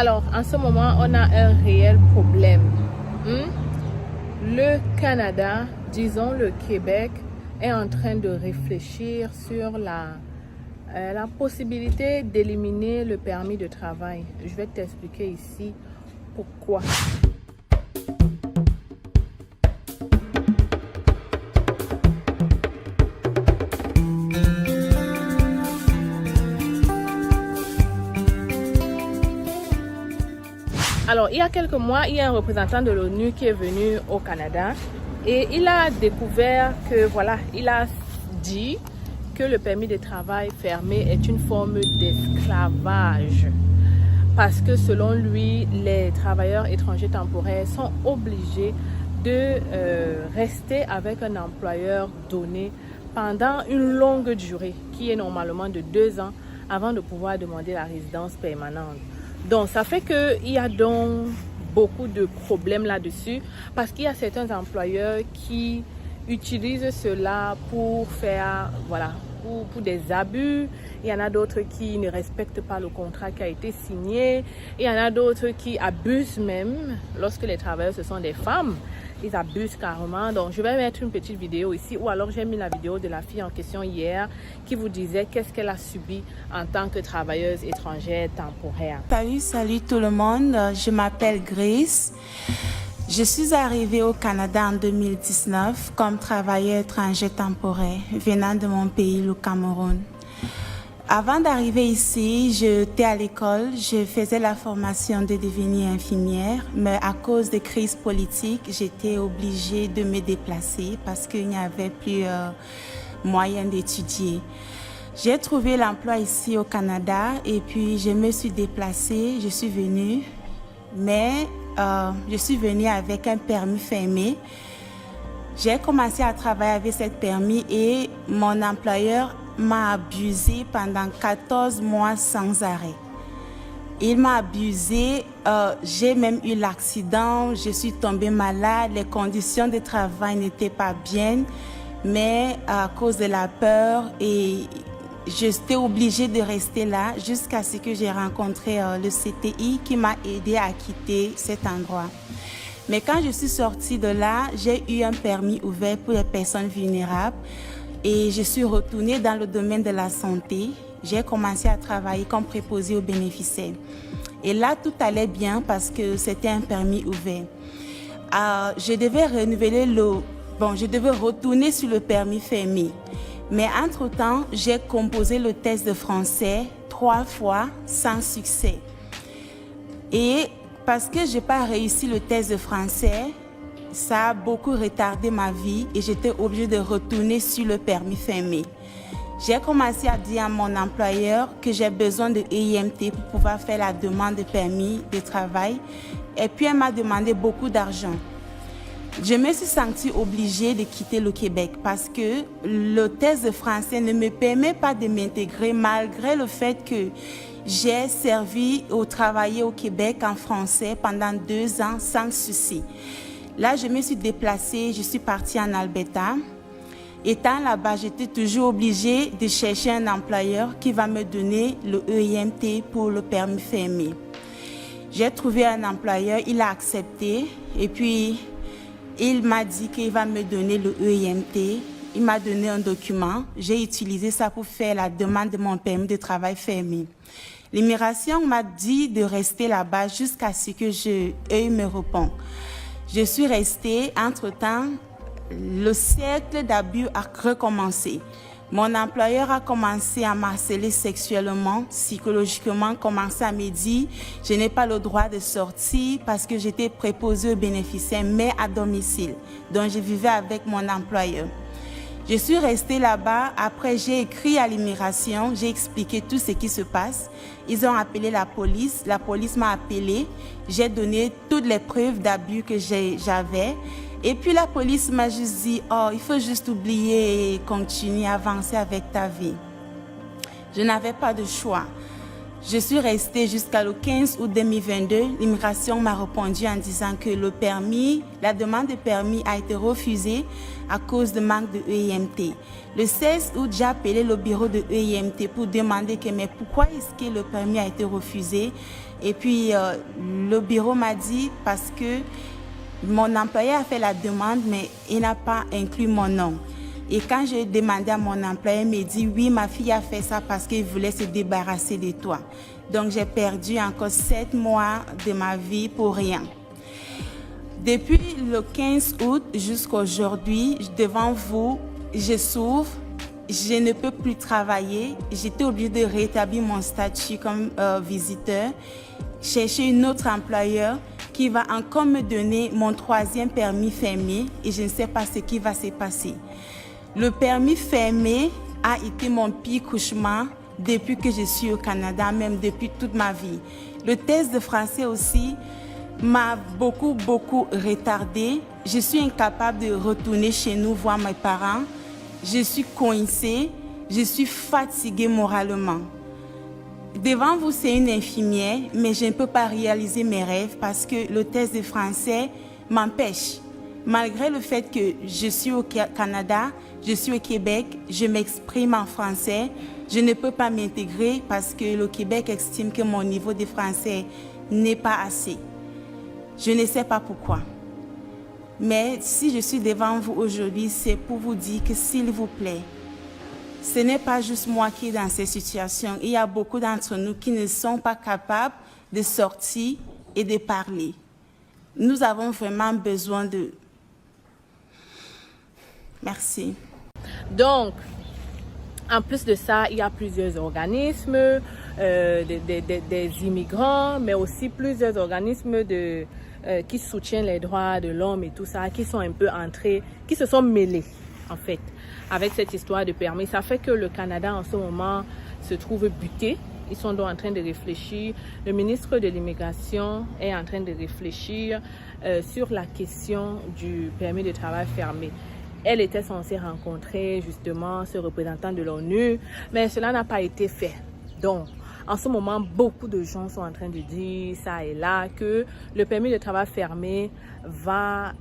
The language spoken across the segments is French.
Alors, en ce moment, on a un réel problème. Le Canada, disons le Québec, est en train de réfléchir sur la possibilité d'éliminer le permis de travail. Je vais t'expliquer ici pourquoi. Alors, il y a quelques mois, il y a un représentant de l'ONU qui est venu au Canada et il a découvert que, voilà, il a dit que le permis de travail fermé est une forme d'esclavage. Parce que selon lui, les travailleurs étrangers temporaires sont obligés de rester avec un employeur donné pendant une longue durée, qui est normalement de 2 ans, avant de pouvoir demander la résidence permanente. Donc, ça fait qu'il y a donc beaucoup de problèmes là-dessus parce qu'il y a certains employeurs qui utilisent cela pour faire, voilà, pour des abus. Il y en a d'autres qui ne respectent pas le contrat qui a été signé. Il y en a d'autres qui abusent même lorsque les travailleurs, ce sont des femmes. Ils abusent carrément. Donc, je vais mettre une petite vidéo ici ou alors j'ai mis la vidéo de la fille en question hier qui vous disait qu'est-ce qu'elle a subi en tant que travailleuse étrangère temporaire. Salut tout le monde. Je m'appelle Grace. Je suis arrivée au Canada en 2019 comme travailleuse étrangère temporaire venant de mon pays, le Cameroun. Avant d'arriver ici, j'étais à l'école, je faisais la formation de devenir infirmière, mais à cause des crises politiques, j'étais obligée de me déplacer parce qu'il n'y avait plus moyen d'étudier. J'ai trouvé l'emploi ici au Canada et puis je me suis déplacée, je suis venue, mais je suis venue avec un permis fermé. J'ai commencé à travailler avec ce permis et mon employeur m'a abusé pendant 14 mois sans arrêt. Il m'a abusé, j'ai même eu l'accident, je suis tombée malade, les conditions de travail n'étaient pas bien, mais à cause de la peur, et j'étais obligée de rester là jusqu'à ce que j'ai rencontré le CTI qui m'a aidé à quitter cet endroit. Mais quand je suis sortie de là, j'ai eu un permis ouvert pour les personnes vulnérables et je suis retournée dans le domaine de la santé. J'ai commencé à travailler comme préposée aux bénéficiaires. Et là, tout allait bien parce que c'était un permis ouvert. Je devais renouveler je devais retourner sur le permis fermé. Mais entre-temps, j'ai composé le test de français 3 fois sans succès. Et parce que je n'ai pas réussi le test de français, ça a beaucoup retardé ma vie et j'étais obligée de retourner sur le permis fermé. J'ai commencé à dire à mon employeur que j'ai besoin de EIMT pour pouvoir faire la demande de permis de travail et puis elle m'a demandé beaucoup d'argent. Je me suis sentie obligée de quitter le Québec parce que le test de français ne me permet pas de m'intégrer malgré le fait que j'ai servi ou travaillé au Québec en français pendant 2 ans sans souci. Là, je me suis déplacée, je suis partie en Alberta. Étant là-bas, j'étais toujours obligée de chercher un employeur qui va me donner le EIMT pour le permis fermé. J'ai trouvé un employeur, il a accepté et puis il m'a dit qu'il va me donner le EIMT. Il m'a donné un document. J'ai utilisé ça pour faire la demande de mon permis de travail fermé. L'immigration m'a dit de rester là-bas jusqu'à ce que eux me répondent. Je suis restée. Entre-temps, le cercle d'abus a recommencé. Mon employeur a commencé à m'harceler sexuellement, psychologiquement, commencé à me dire que je n'ai pas le droit de sortir parce que j'étais préposée aux bénéficiaires, mais à domicile. Donc, je vivais avec mon employeur. Je suis restée là-bas. Après, j'ai écrit à l'immigration, j'ai expliqué tout ce qui se passe. Ils ont appelé la police. La police m'a appelé. J'ai donné toutes les preuves d'abus que j'avais. Et puis la police m'a juste dit, oh, il faut juste oublier et continuer à avancer avec ta vie. Je n'avais pas de choix. Je suis restée jusqu'à le 15 août 2022. L'immigration m'a répondu en disant que la demande de permis a été refusée à cause de manque de EIMT. Le 16 août, j'ai appelé le bureau de EIMT pour demander mais pourquoi est-ce que le permis a été refusé? Et puis, le bureau m'a dit parce que mon employeur a fait la demande, mais il n'a pas inclus mon nom. Et quand j'ai demandé à mon employeur, il m'a dit « Oui, ma fille a fait ça parce qu'il voulait se débarrasser de toi. » Donc, j'ai perdu encore 7 mois de ma vie pour rien. Depuis le 15 août jusqu'à aujourd'hui, devant vous, je souffre, je ne peux plus travailler. J'étais obligée de rétablir mon statut comme visiteur, chercher un autre employeur qui va encore me donner mon 3e permis fermé et je ne sais pas ce qui va se passer. Le permis fermé a été mon pire cauchemar depuis que je suis au Canada, même depuis toute ma vie. Le test de français aussi m'a beaucoup retardé. Je suis incapable de retourner chez nous voir mes parents. Je suis coincée, je suis fatiguée moralement. Devant vous, c'est une infirmière, mais je ne peux pas réaliser mes rêves parce que le test de français m'empêche. Malgré le fait que je suis au Canada, je suis au Québec, je m'exprime en français, je ne peux pas m'intégrer parce que le Québec estime que mon niveau de français n'est pas assez. Je ne sais pas pourquoi. Mais si je suis devant vous aujourd'hui, c'est pour vous dire que s'il vous plaît, ce n'est pas juste moi qui est dans cette situation. Il y a beaucoup d'entre nous qui ne sont pas capables de sortir et de parler. Nous avons vraiment besoin de... Merci. Donc, en plus de ça, il y a plusieurs organismes, des immigrants, mais aussi plusieurs organismes qui soutiennent les droits de l'homme et tout ça, qui sont un peu entrés, qui se sont mêlés, en fait, avec cette histoire de permis. Ça fait que le Canada, en ce moment, se trouve buté. Ils sont donc en train de réfléchir. Le ministre de l'Immigration est en train de réfléchir sur la question du permis de travail fermé. Elle était censée rencontrer justement ce représentant de l'ONU, mais cela n'a pas été fait. Donc, en ce moment, beaucoup de gens sont en train de dire ça et là que le permis de travail fermé va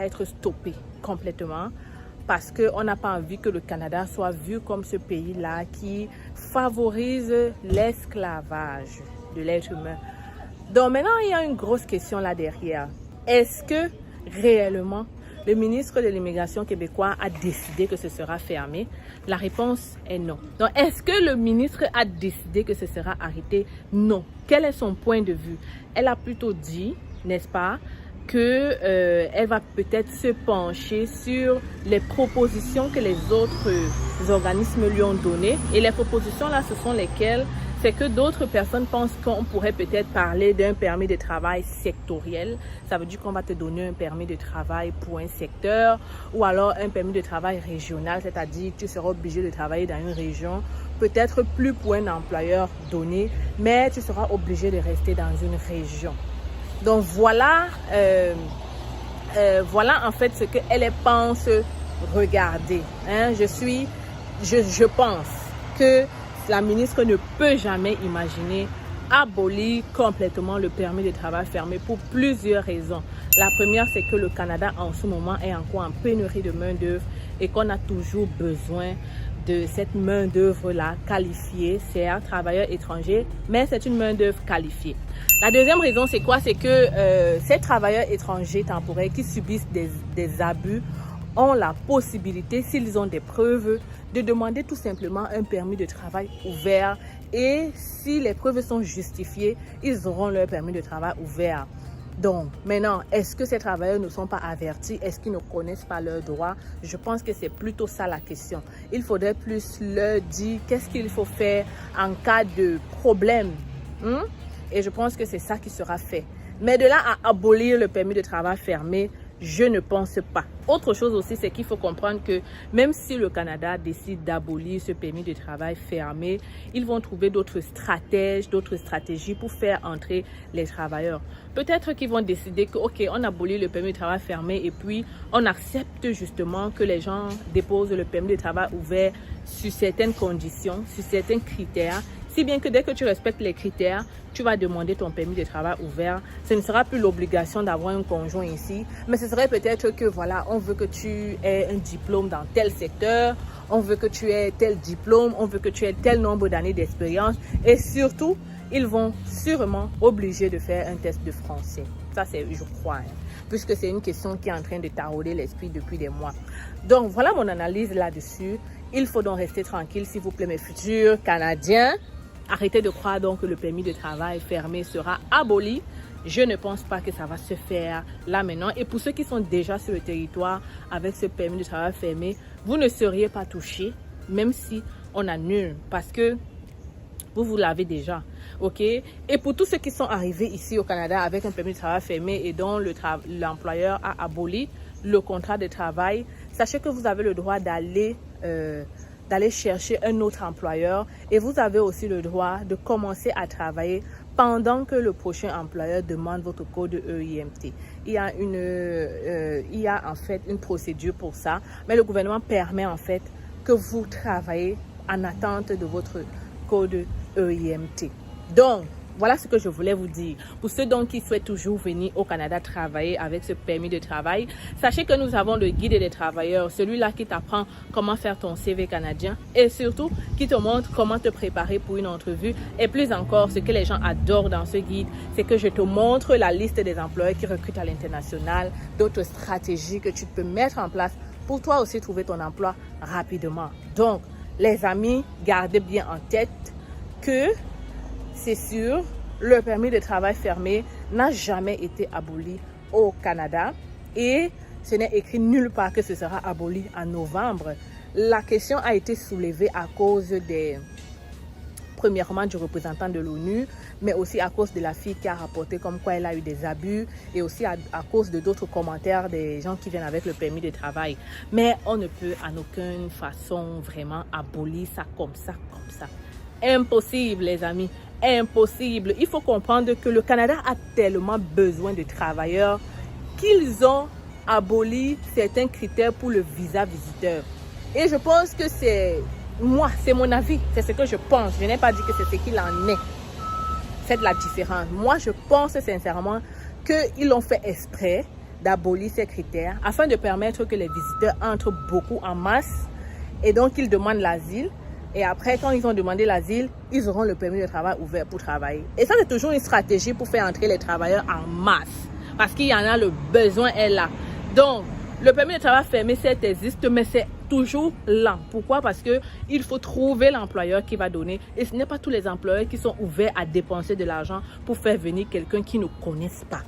être stoppé complètement parce qu'on n'a pas envie que le Canada soit vu comme ce pays-là qui favorise l'esclavage de l'être humain. Donc maintenant, il y a une grosse question là derrière. Est-ce que réellement le ministre de l'Immigration québécois a décidé que ce sera fermé? La réponse est non. Donc, est-ce que le ministre a décidé que ce sera arrêté? Non. Quel est son point de vue? Elle a plutôt dit, n'est-ce pas, qu'elle va peut-être se pencher sur les propositions que les autres organismes lui ont données. Et les propositions là, ce sont lesquelles? C'est que d'autres personnes pensent qu'on pourrait peut-être parler d'un permis de travail sectoriel. Ça veut dire qu'on va te donner un permis de travail pour un secteur ou alors un permis de travail régional, c'est-à-dire que tu seras obligé de travailler dans une région, peut-être plus pour un employeur donné, mais tu seras obligé de rester dans une région. Donc voilà, voilà en fait ce qu'elle pense regarder. Hein? Je pense que la ministre ne peut jamais imaginer abolir complètement le permis de travail fermé pour plusieurs raisons. La première, c'est que le Canada en ce moment est encore en pénurie de main-d'œuvre et qu'on a toujours besoin de cette main-d'œuvre-là qualifiée, certes, travailleurs étrangers, mais c'est une main-d'œuvre qualifiée. La deuxième raison, c'est quoi? C'est que ces travailleurs étrangers temporaires qui subissent des abus ont la possibilité, s'ils ont des preuves, de demander tout simplement un permis de travail ouvert. Et si les preuves sont justifiées, ils auront leur permis de travail ouvert. Donc, maintenant, est-ce que ces travailleurs ne sont pas avertis? Est-ce qu'ils ne connaissent pas leurs droits? Je pense que c'est plutôt ça la question. Il faudrait plus leur dire qu'est-ce qu'il faut faire en cas de problème. Et je pense que c'est ça qui sera fait. Mais de là à abolir le permis de travail fermé, je ne pense pas. Autre chose aussi, c'est qu'il faut comprendre que même si le Canada décide d'abolir ce permis de travail fermé, ils vont trouver d'autres stratèges, d'autres stratégies pour faire entrer les travailleurs. Peut-être qu'ils vont décider que, ok, on abolit le permis de travail fermé et puis on accepte justement que les gens déposent le permis de travail ouvert sur certaines conditions, sur certains critères Si bien que dès que tu respectes les critères, tu vas demander ton permis de travail ouvert. Ce ne sera plus l'obligation d'avoir un conjoint ici, mais ce serait peut-être que voilà, on veut que tu aies un diplôme dans tel secteur, on veut que tu aies tel diplôme, on veut que tu aies tel nombre d'années d'expérience et surtout, ils vont sûrement obliger de faire un test de français. Ça, c'est, je crois, hein, puisque c'est une question qui est en train de tarauder l'esprit depuis des mois. Donc, voilà mon analyse là-dessus. Il faut donc rester tranquille, s'il vous plaît, mes futurs Canadiens. Arrêtez de croire donc que le permis de travail fermé sera aboli. Je ne pense pas que ça va se faire là maintenant. Et pour ceux qui sont déjà sur le territoire avec ce permis de travail fermé, vous ne seriez pas touchés, même si on annule, parce que vous l'avez déjà, ok? Et pour tous ceux qui sont arrivés ici au Canada avec un permis de travail fermé et dont l'employeur a aboli le contrat de travail, sachez que vous avez le droit d'aller chercher un autre employeur et vous avez aussi le droit de commencer à travailler pendant que le prochain employeur demande votre code EIMT. Il y a en fait une procédure pour ça, mais le gouvernement permet en fait que vous travaillez en attente de votre code EIMT. Donc, voilà ce que je voulais vous dire. Pour ceux donc qui souhaitent toujours venir au Canada travailler avec ce permis de travail, sachez que nous avons le guide des travailleurs, celui-là qui t'apprend comment faire ton CV canadien et surtout qui te montre comment te préparer pour une entrevue. Et plus encore, ce que les gens adorent dans ce guide, c'est que je te montre la liste des employeurs qui recrutent à l'international, d'autres stratégies que tu peux mettre en place pour toi aussi trouver ton emploi rapidement. Donc, les amis, gardez bien en tête que c'est sûr, le permis de travail fermé n'a jamais été aboli au Canada et ce n'est écrit nulle part que ce sera aboli en novembre. La question a été soulevée à cause premièrement du représentant de l'ONU, mais aussi à cause de la fille qui a rapporté comme quoi elle a eu des abus et aussi à cause de d'autres commentaires des gens qui viennent avec le permis de travail. Mais on ne peut en aucune façon vraiment abolir ça comme ça. Impossible, les amis. Impossible. Il faut comprendre que le Canada a tellement besoin de travailleurs qu'ils ont aboli certains critères pour le visa visiteur. Et je pense que c'est mon avis, c'est ce que je pense. Je n'ai pas dit que c'est ce qu'il en est. C'est de la différence. Moi, je pense sincèrement qu'ils l'ont fait exprès d'abolir ces critères afin de permettre que les visiteurs entrent beaucoup en masse et donc ils demandent l'asile. Et après, quand ils ont demandé l'asile, ils auront le permis de travail ouvert pour travailler. Et ça, c'est toujours une stratégie pour faire entrer les travailleurs en masse. Parce qu'il y en a, le besoin est là. Donc, le permis de travail fermé, certes, existe, mais c'est toujours lent. Pourquoi? Parce qu'il faut trouver l'employeur qui va donner. Et ce n'est pas tous les employeurs qui sont ouverts à dépenser de l'argent pour faire venir quelqu'un qu'ils ne connaissent pas.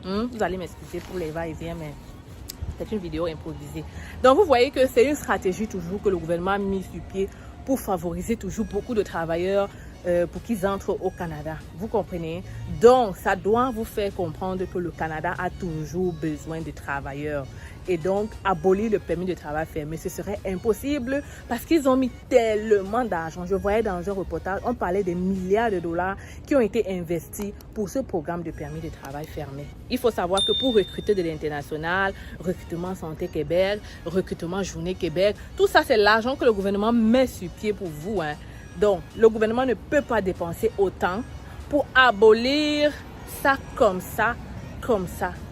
Vous allez m'excuser pour les va-et-vient, mais c'est une vidéo improvisée. Donc, vous voyez que c'est une stratégie toujours que le gouvernement a mis sur pied pour favoriser toujours beaucoup de travailleurs pour qu'ils entrent au Canada. Vous comprenez? Donc, ça doit vous faire comprendre que le Canada a toujours besoin de travailleurs. Et donc, abolir le permis de travail fermé, ce serait impossible parce qu'ils ont mis tellement d'argent. Je voyais dans un reportage, on parlait des milliards de dollars qui ont été investis pour ce programme de permis de travail fermé. Il faut savoir que pour recruter de l'international, recrutement Santé Québec, recrutement Journée Québec, tout ça, c'est l'argent que le gouvernement met sur pied pour vous, hein. Donc, le gouvernement ne peut pas dépenser autant pour abolir ça.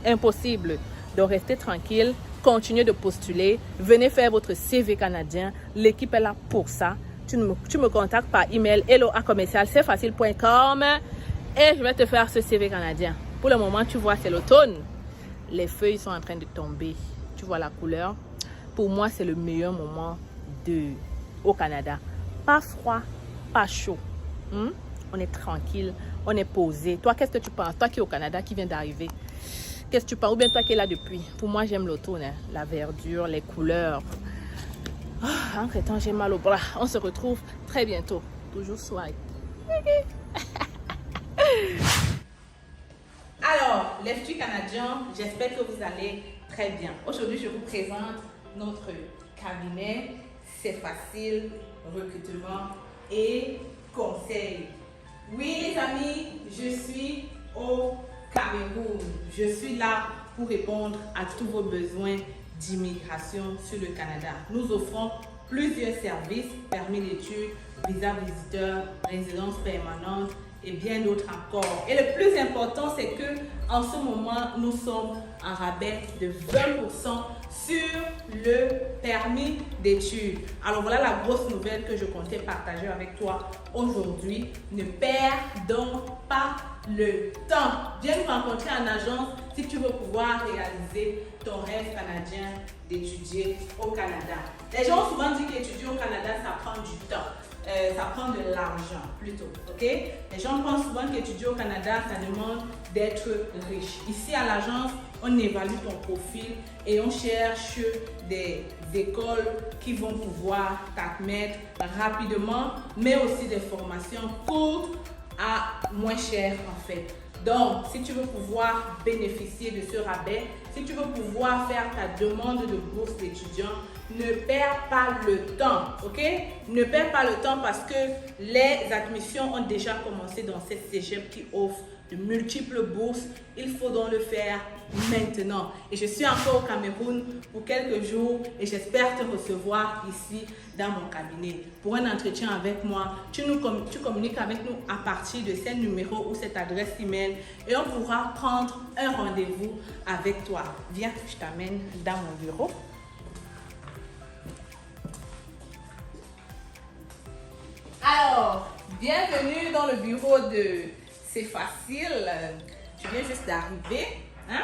Impossible. Donc, restez tranquille, continuez de postuler, venez faire votre CV canadien. L'équipe est là pour ça. Tu me contactes par email hello@cfacile.com et je vais te faire ce CV canadien. Pour le moment, tu vois, c'est l'automne. Les feuilles sont en train de tomber. Tu vois la couleur. Pour moi, c'est le meilleur moment au Canada. Pas froid, pas chaud. On est tranquille, on est posé. Toi, qu'est-ce que tu penses? Toi qui es au Canada, qui vient d'arriver. Qu'est-ce que tu penses? Ou bien toi qui es là depuis? Pour moi, j'aime l'automne, hein. La verdure, les couleurs. Entre temps, j'ai mal au bras. On se retrouve très bientôt. Toujours swag. Alors, les futurs Canadiens, j'espère que vous allez très bien. Aujourd'hui, je vous présente notre cabinet. C'est facile, recrutement et conseil. Oui, les amis, je suis au Cameroun. Je suis là pour répondre à tous vos besoins d'immigration sur le Canada. Nous offrons plusieurs services, permis d'études, visa visiteur, résidence permanente et bien d'autres encore. Et le plus important, c'est que en ce moment, nous sommes en rabais de 20% sur le permis d'études. Alors voilà la grosse nouvelle que je comptais partager avec toi aujourd'hui. Ne perds donc pas le temps. Viens nous rencontrer en agence si tu veux pouvoir réaliser ton rêve canadien d'étudier au Canada. Les gens ont souvent dit qu'étudier au Canada, ça prend du temps. Ça prend de l'argent plutôt, ok? Les gens pensent souvent qu'étudier au Canada, ça demande d'être riche. Ici à l'agence, on évalue ton profil et on cherche des écoles qui vont pouvoir t'admettre rapidement, mais aussi des formations courtes à moins cher en fait. Donc, si tu veux pouvoir bénéficier de ce rabais, si tu veux pouvoir faire ta demande de bourse d'étudiant, ne perds pas le temps, ok? Ne perds pas le temps parce que les admissions ont déjà commencé dans cette cégep qui offre de multiples bourses. Il faut donc le faire maintenant. Et je suis encore au Cameroun pour quelques jours et j'espère te recevoir ici dans mon cabinet pour un entretien avec moi. Tu communiques avec nous à partir de ce numéro ou cette adresse email et on pourra prendre un rendez-vous avec toi. Viens, je t'amène dans mon bureau. Alors, bienvenue dans le bureau de C'est Facile. Tu viens juste d'arriver. Hein?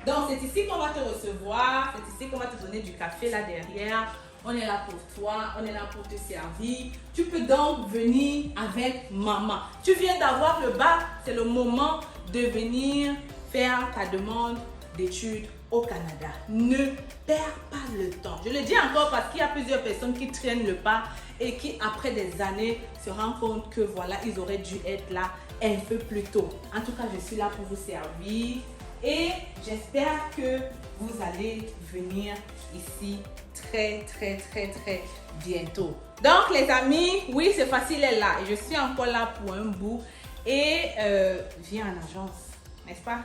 Donc, c'est ici qu'on va te recevoir. C'est ici qu'on va te donner du café là derrière. On est là pour toi. On est là pour te servir. Tu peux donc venir avec maman. Tu viens d'avoir le bac. C'est le moment de venir faire ta demande d'études au Canada. Ne perds pas le temps. Je le dis encore parce qu'il y a plusieurs personnes qui traînent le pas et qui, après des années, se rendent compte que voilà, ils auraient dû être là un peu plus tôt. En tout cas, je suis là pour vous servir et j'espère que vous allez venir ici très bientôt. Donc, les amis, oui, C'est Facile est là et je suis encore là pour un bout et viens en agence, n'est-ce pas?